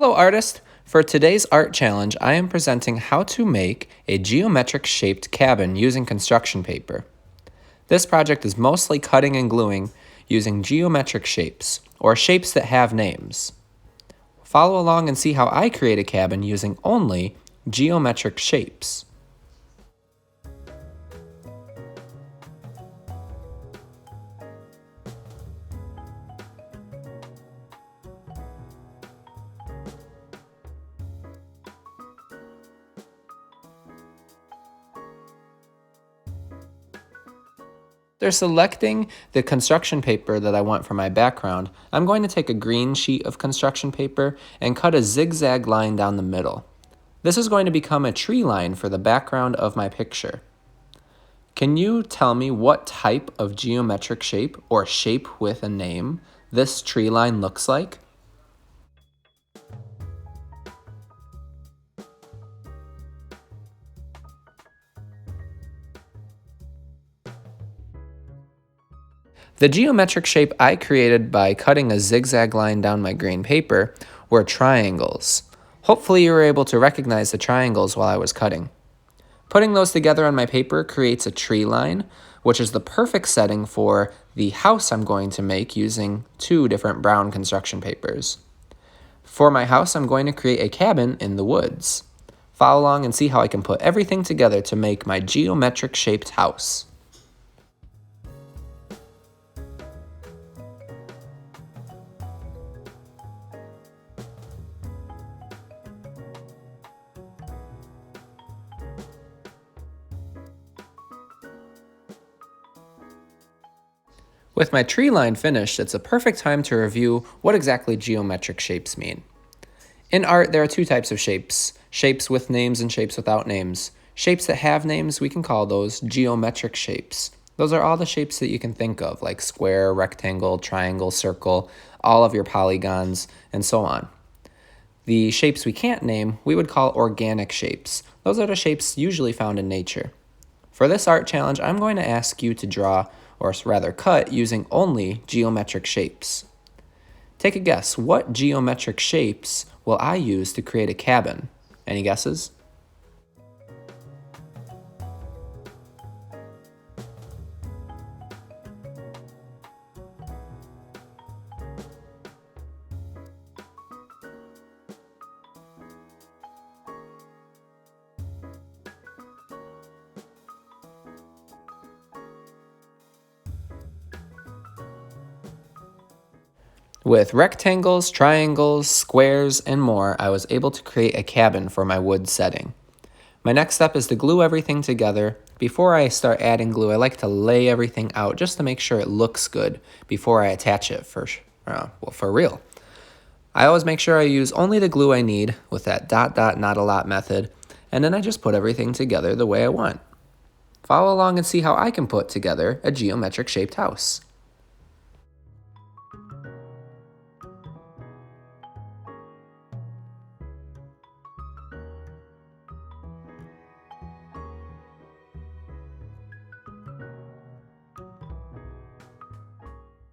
Hello artist! For today's art challenge, I am presenting how to make a geometric shaped cabin using construction paper. This project is mostly cutting and gluing using geometric shapes, or shapes that have names. Follow along and see how I create a cabin using only geometric shapes. After selecting the construction paper that I want for my background, I'm going to take a green sheet of construction paper and cut a zigzag line down the middle. This is going to become a tree line for the background of my picture. Can you tell me what type of geometric shape or shape with a name this tree line looks like? The geometric shape I created by cutting a zigzag line down my green paper were triangles. Hopefully you were able to recognize the triangles while I was cutting. Putting those together on my paper creates a tree line, which is the perfect setting for the house I'm going to make using two different brown construction papers. For my house, I'm going to create a cabin in the woods. Follow along and see how I can put everything together to make my geometric shaped house. With my tree line finished, it's a perfect time to review what exactly geometric shapes mean. In art, there are two types of shapes: shapes with names and shapes without names. Shapes that have names, we can call those geometric shapes. Those are all the shapes that you can think of, like square, rectangle, triangle, circle, all of your polygons, and so on. The shapes we can't name, we would call organic shapes. Those are the shapes usually found in nature. For this art challenge, I'm going to ask you to draw, or rather cut, using only geometric shapes. Take a guess, what geometric shapes will I use to create a cabin? Any guesses? With rectangles, triangles, squares, and more, I was able to create a cabin for my wood setting. My next step is to glue everything together. Before I start adding glue, I like to lay everything out just to make sure it looks good before I attach it for real. I always make sure I use only the glue I need with that dot dot not a lot method, and then I just put everything together the way I want. Follow along and see how I can put together a geometric shaped house.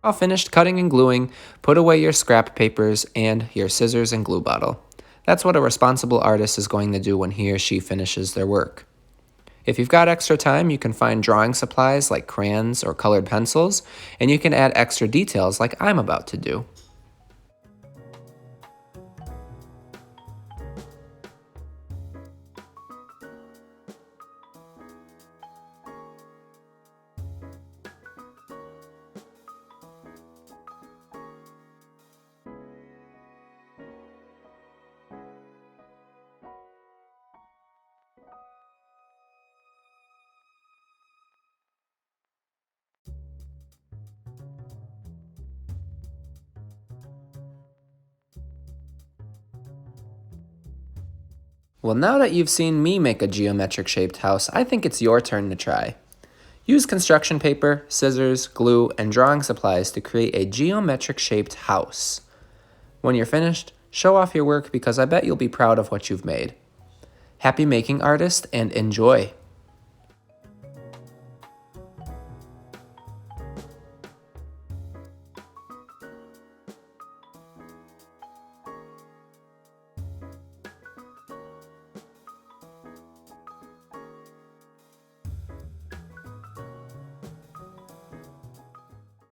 All finished cutting and gluing, put away your scrap papers and your scissors and glue bottle. That's what a responsible artist is going to do when he or she finishes their work. If you've got extra time, you can find drawing supplies like crayons or colored pencils, and you can add extra details like I'm about to do. Well, now that you've seen me make a geometric shaped house, I think it's your turn to try. Use construction paper, scissors, glue, and drawing supplies to create a geometric shaped house. When you're finished, show off your work because I bet you'll be proud of what you've made. Happy making, artist, and enjoy!